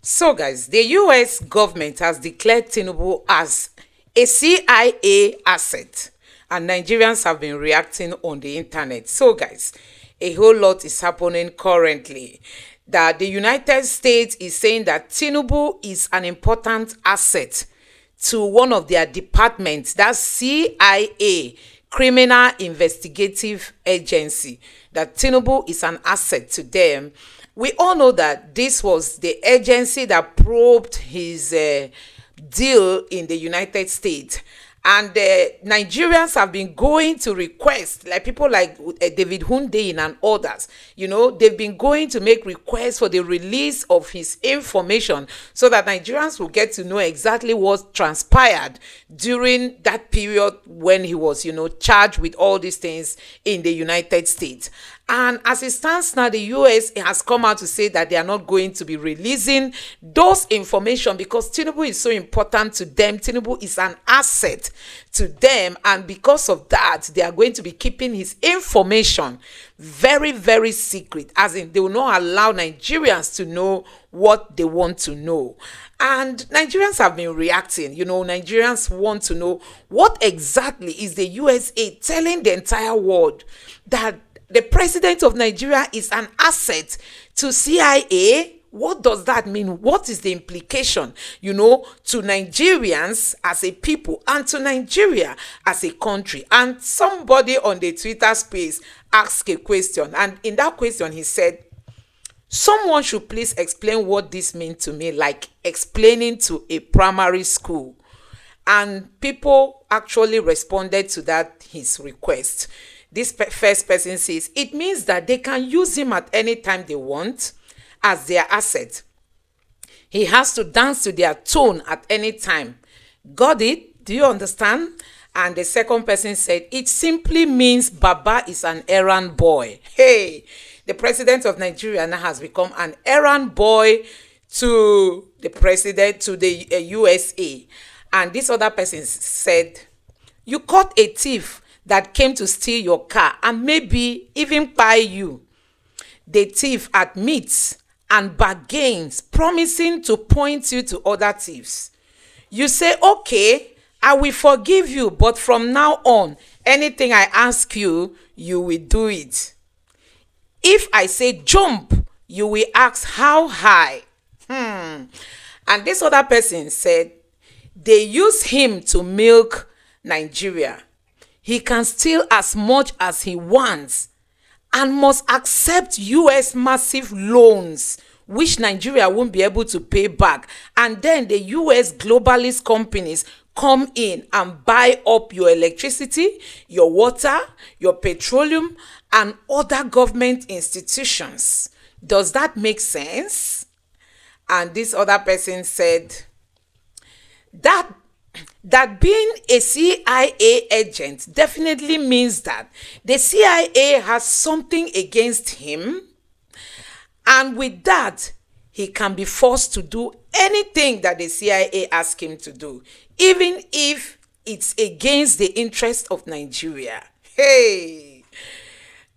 So guys, the US government has declared Tinubu as a CIA asset, and Nigerians have been reacting on the internet. So guys, a whole lot is happening currently. That the United States is saying that Tinubu is an important asset to one of their departments, that's CIA, Criminal Investigative Agency, that Tinubu is an asset to them. We all know that this was the agency that probed his deal in the United States. And Nigerians have been going to request, like people like David Hundeyin and others, they've been going to make requests for the release of his information so that Nigerians will get to know exactly what transpired during that period when he was, charged with all these things in the United States. And as it stands now, the US has come out to say that they are not going to be releasing those information because Tinubu is so important to them. Tinubu is an asset to them. And because of that, they are going to be keeping his information very, very secret. As in, they will not allow Nigerians to know what they want to know. And Nigerians have been reacting. Nigerians want to know what exactly is the USA telling the entire world that the president of Nigeria is an asset to CIA. What does that mean? What is the implication, to Nigerians as a people and to Nigeria as a country? And somebody on the Twitter space asked a question. And in that question, he said, someone should please explain what this means to me, like explaining to a primary school. And people actually responded to that, his request. This first person says, it means that they can use him at any time they want as their asset. He has to dance to their tone at any time. Got it? Do you understand? And the second person said, it simply means Baba is an errand boy. Hey, the president of Nigeria now has become an errand boy to the president, to the USA. And this other person said, you caught a thief that came to steal your car and maybe even buy you. The thief admits and bargains, promising to point you to other thieves. You say, okay, I will forgive you, but from now on, anything I ask you, you will do it. If I say jump, you will ask how high. And this other person said, they use him to milk Nigeria. He can steal as much as he wants and must accept US massive loans, which Nigeria won't be able to pay back. And then the US globalist companies come in and buy up your electricity, your water, your petroleum, and other government institutions. Does that make sense? And this other person said that being a CIA agent definitely means that the CIA has something against him, and with that, he can be forced to do anything that the CIA asks him to do, even if it's against the interest of Nigeria. Hey!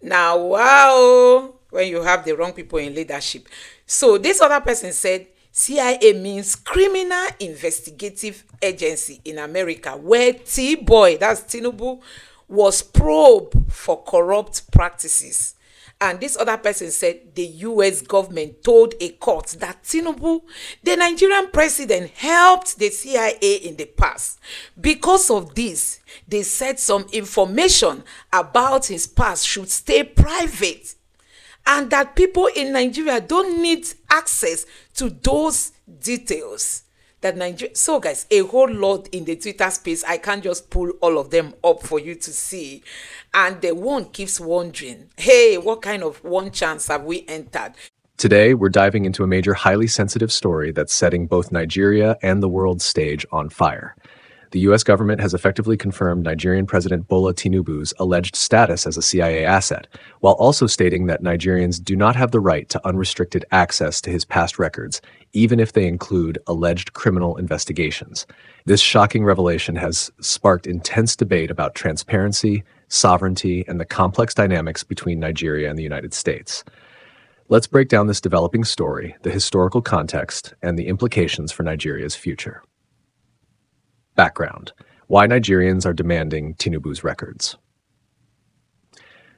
Now, wow! When you have the wrong people in leadership. So this other person said, CIA means Criminal Investigative Agency in America, where T-Boy, that's Tinubu, was probed for corrupt practices. And this other person said the US government told a court that Tinubu, the Nigerian president, helped the CIA in the past. Because of this, they said some information about his past should stay private, and that people in Nigeria don't need access to those details. That Nigeria, so guys, a whole lot in the Twitter space. I can't just pull all of them up for you to see. And the one keeps wondering, hey, what kind of one chance have we entered? Today, we're diving into a major, highly sensitive story that's setting both Nigeria and the world stage on fire. The U.S. government has effectively confirmed Nigerian President Bola Tinubu's alleged status as a CIA asset, while also stating that Nigerians do not have the right to unrestricted access to his past records, even if they include alleged criminal investigations. This shocking revelation has sparked intense debate about transparency, sovereignty, and the complex dynamics between Nigeria and the United States. Let's break down this developing story, the historical context, and the implications for Nigeria's future. Background: why Nigerians are demanding Tinubu's records.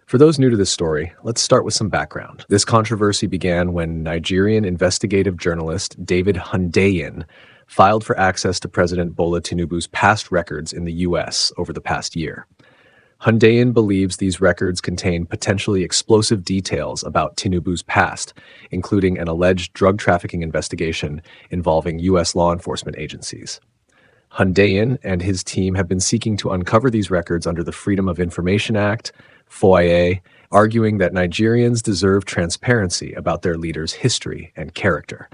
For those new to this story, let's start with some background. This controversy began when Nigerian investigative journalist David Hundeyin filed for access to President Bola Tinubu's past records in the U.S. over the past year. Hundeyin believes these records contain potentially explosive details about Tinubu's past, including an alleged drug trafficking investigation involving U.S. law enforcement agencies. Hundeyin and his team have been seeking to uncover these records under the Freedom of Information Act, FOIA, arguing that Nigerians deserve transparency about their leaders' history and character.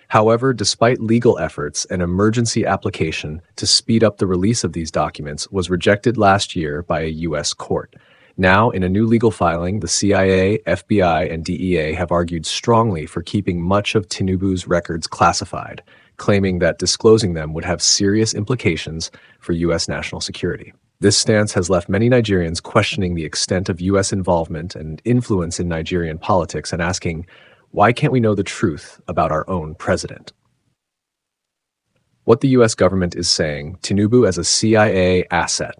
However, despite legal efforts, an emergency application to speed up the release of these documents was rejected last year by a U.S. court. Now, in a new legal filing, the CIA, FBI, and DEA have argued strongly for keeping much of Tinubu's records classified, claiming that disclosing them would have serious implications for U.S. national security. This stance has left many Nigerians questioning the extent of U.S. involvement and influence in Nigerian politics and asking, why can't we know the truth about our own president? What the U.S. government is saying, Tinubu as a CIA asset.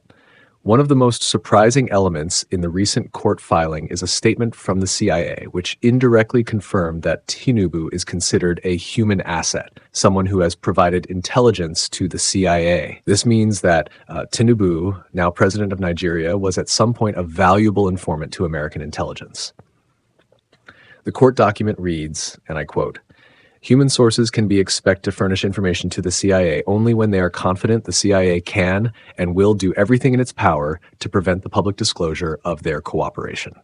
One of the most surprising elements in the recent court filing is a statement from the CIA, which indirectly confirmed that Tinubu is considered a human asset, someone who has provided intelligence to the CIA. This means that Tinubu, now president of Nigeria, was at some point a valuable informant to American intelligence. The court document reads, and I quote, "Human sources can be expected to furnish information to the CIA only when they are confident the CIA can and will do everything in its power to prevent the public disclosure of their cooperation."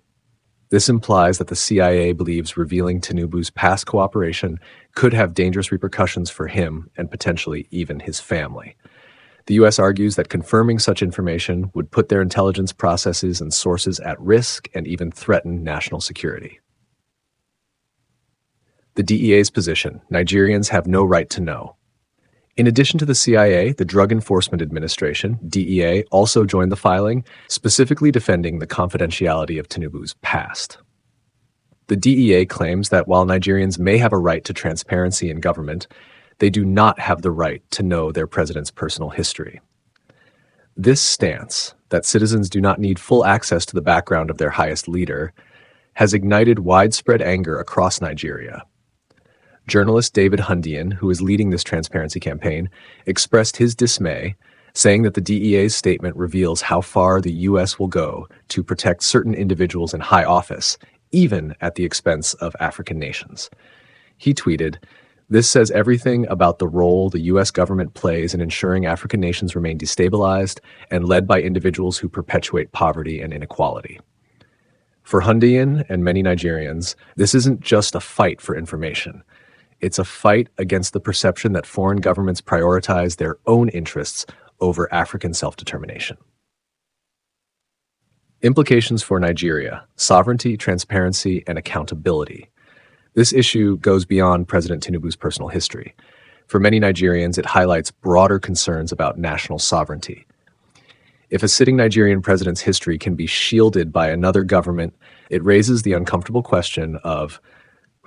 This implies that the CIA believes revealing Tinubu's past cooperation could have dangerous repercussions for him and potentially even his family. The U.S. argues that confirming such information would put their intelligence processes and sources at risk and even threaten national security. The DEA's position: Nigerians have no right to know. In addition to the CIA, the Drug Enforcement Administration, DEA, also joined the filing, specifically defending the confidentiality of Tinubu's past. The DEA claims that while Nigerians may have a right to transparency in government, they do not have the right to know their president's personal history. This stance, that citizens do not need full access to the background of their highest leader, has ignited widespread anger across Nigeria. Journalist David Hundeyin, who is leading this transparency campaign, expressed his dismay, saying that the DEA's statement reveals how far the U.S. will go to protect certain individuals in high office, even at the expense of African nations. He tweeted, "This says everything about the role the U.S. government plays in ensuring African nations remain destabilized and led by individuals who perpetuate poverty and inequality." For Hundeyin and many Nigerians, this isn't just a fight for information. It's a fight against the perception that foreign governments prioritize their own interests over African self-determination. Implications for Nigeria: sovereignty, transparency, and accountability. This issue goes beyond President Tinubu's personal history. For many Nigerians, it highlights broader concerns about national sovereignty. If a sitting Nigerian president's history can be shielded by another government, it raises the uncomfortable question of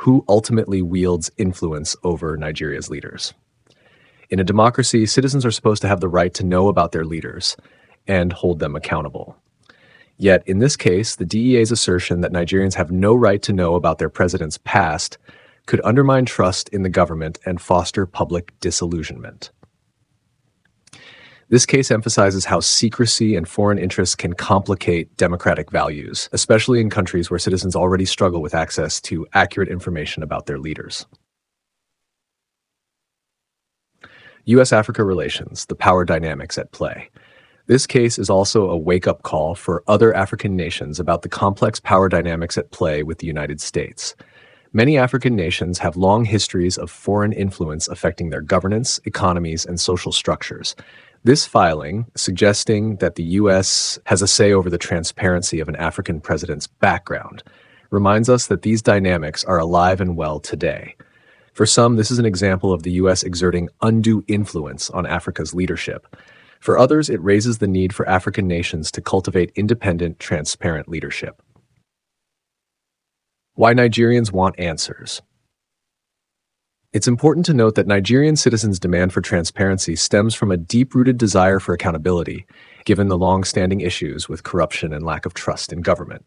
who ultimately wields influence over Nigeria's leaders. In a democracy, citizens are supposed to have the right to know about their leaders and hold them accountable. Yet, in this case, the DEA's assertion that Nigerians have no right to know about their president's past could undermine trust in the government and foster public disillusionment. This case emphasizes how secrecy and foreign interests can complicate democratic values, especially in countries where citizens already struggle with access to accurate information about their leaders. U.S.-Africa relations, the power dynamics at play. This case is also a wake-up call for other African nations about the complex power dynamics at play with the United States. Many African nations have long histories of foreign influence affecting their governance, economies, and social structures. This filing, suggesting that the U.S. has a say over the transparency of an African president's background, reminds us that these dynamics are alive and well today. For some, this is an example of the U.S. exerting undue influence on Africa's leadership. For others, it raises the need for African nations to cultivate independent, transparent leadership. Why Nigerians want answers. It's important to note that Nigerian citizens' demand for transparency stems from a deep-rooted desire for accountability, given the long-standing issues with corruption and lack of trust in government.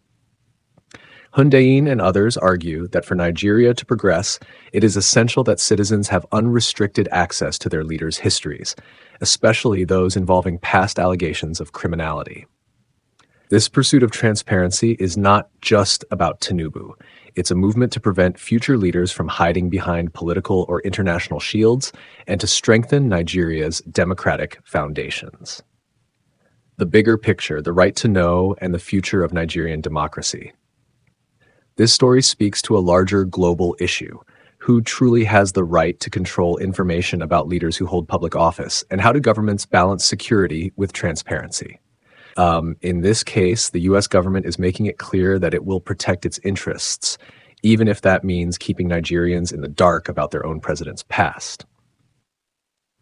Hundeyin and others argue that for Nigeria to progress, it is essential that citizens have unrestricted access to their leaders' histories, especially those involving past allegations of criminality. This pursuit of transparency is not just about Tinubu. It's a movement to prevent future leaders from hiding behind political or international shields and to strengthen Nigeria's democratic foundations. The bigger picture, the right to know, and the future of Nigerian democracy. This story speaks to a larger global issue: who truly has the right to control information about leaders who hold public office, and how do governments balance security with transparency? In this case, the U.S. government is making it clear that it will protect its interests, even if that means keeping Nigerians in the dark about their own president's past.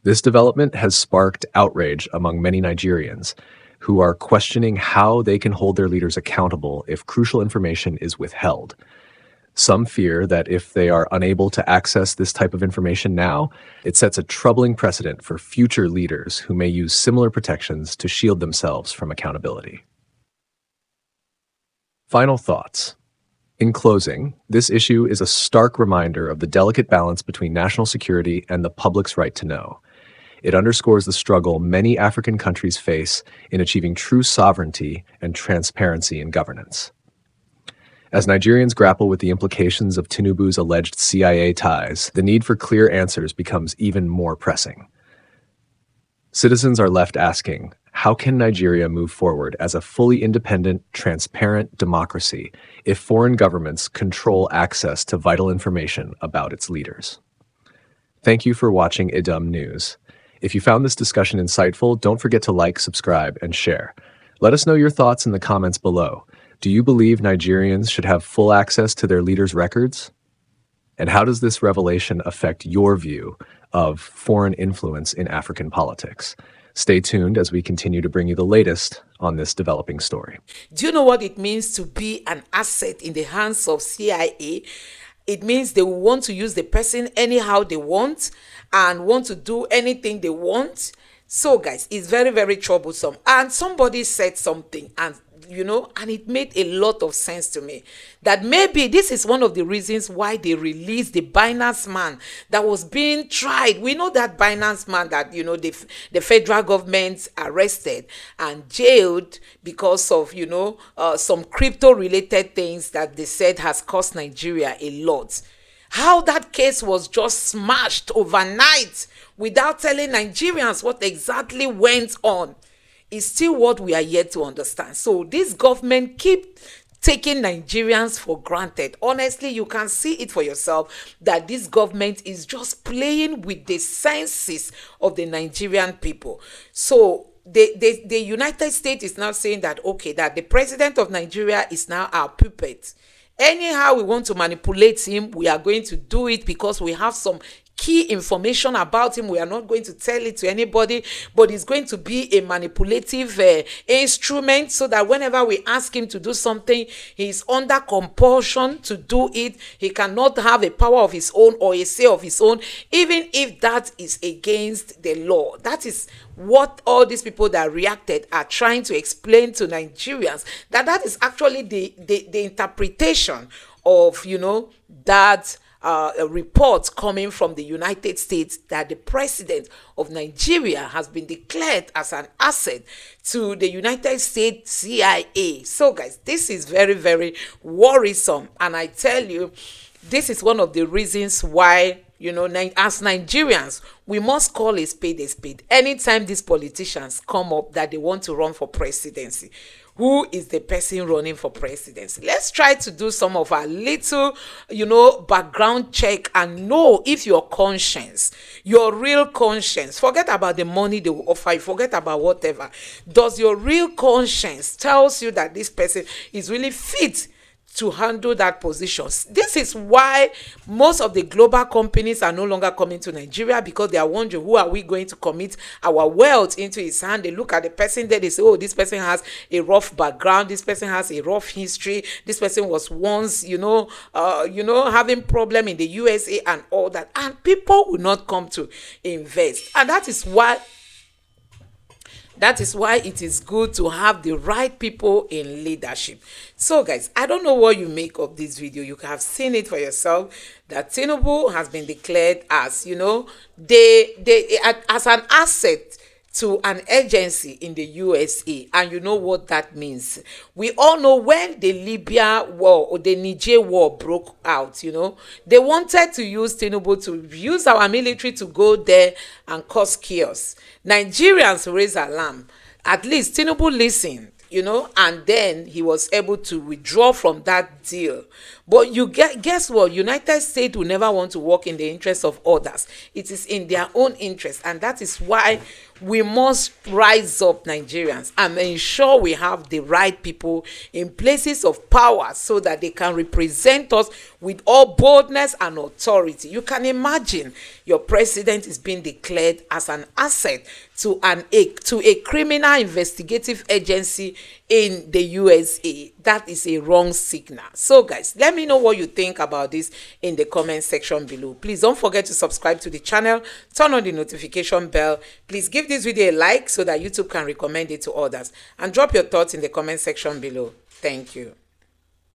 This development has sparked outrage among many Nigerians, who are questioning how they can hold their leaders accountable if crucial information is withheld. Some fear that if they are unable to access this type of information now, it sets a troubling precedent for future leaders who may use similar protections to shield themselves from accountability. Final thoughts. In closing, this issue is a stark reminder of the delicate balance between national security and the public's right to know. It underscores the struggle many African countries face in achieving true sovereignty and transparency in governance. As Nigerians grapple with the implications of Tinubu's alleged CIA ties, the need for clear answers becomes even more pressing. Citizens are left asking, how can Nigeria move forward as a fully independent, transparent democracy if foreign governments control access to vital information about its leaders? Thank you for watching IDUM News. If you found this discussion insightful, don't forget to like, subscribe, and share. Let us know your thoughts in the comments below. Do you believe Nigerians should have full access to their leaders' records? And how does this revelation affect your view of foreign influence in African politics? Stay tuned as we continue to bring you the latest on this developing story. Do you know what it means to be an asset in the hands of CIA? It means they will want to use the person anyhow they want and want to do anything they want. So guys, it's very, very troublesome. And somebody said something, and and it made a lot of sense to me, that maybe this is one of the reasons why they released the Binance man that was being tried. We know that Binance man that, the federal government arrested and jailed because of, some crypto-related things that they said has cost Nigeria a lot. How that case was just smashed overnight without telling Nigerians what exactly went on is still what we are yet to understand. So this government keep taking Nigerians for granted. Honestly, you can see it for yourself that this government is just playing with the senses of the Nigerian people. So the United States is now saying that, okay, that the president of Nigeria is now our puppet. Anyhow we want to manipulate him, we are going to do it because we have some key information about him. We are not going to tell it to anybody, but it's going to be a manipulative instrument so that whenever we ask him to do something, he's under compulsion to do it. He cannot have a power of his own or a say of his own, even if that is against the law. That is what all these people that reacted are trying to explain to Nigerians, that is actually the interpretation of, that a report coming from the United States that the president of Nigeria has been declared as an asset to the United States CIA. So guys, this is very, very worrisome. And I tell you, this is one of the reasons why, as Nigerians, we must call a spade a spade. Anytime these politicians come up that they want to run for presidency, who is the person running for presidency? Let's try to do some of our little, background check and know if your conscience, your real conscience, forget about the money they will offer you, forget about whatever. Does your real conscience tells you that this person is really fit to handle that position. This is why most of the global companies are no longer coming to Nigeria, because they are wondering, who are we going to commit our wealth into his hand? They look at the person there, they say, oh, this person has a rough background, this person has a rough history, this person was once, having problem in the USA and all that, and people will not come to invest. And that is why it is good to have the right people in leadership. So guys, I don't know what you make of this video. You have seen it for yourself that Tinubu has been declared as, as an asset to an agency in the USA, and you know what that means. We all know when the Libya war or the Niger war broke out, they wanted to use Tinubu to use our military to go there and cause chaos. Nigerians raised alarm. At least Tinubu listened, and then he was able to withdraw from that deal. But guess what? United States will never want to work in the interest of others. It is in their own interest, and that is why we must rise up, Nigerians, and ensure we have the right people in places of power so that they can represent us with all boldness and authority. You can imagine your president is being declared as an asset to a criminal investigative agency in the USA. That is a wrong signal. So guys, let me know what you think about this in the comment section below. Please don't forget to subscribe to the channel, turn on the notification bell. Please give this video a like so that YouTube can recommend it to others, and drop your thoughts in the comment section below. Thank you.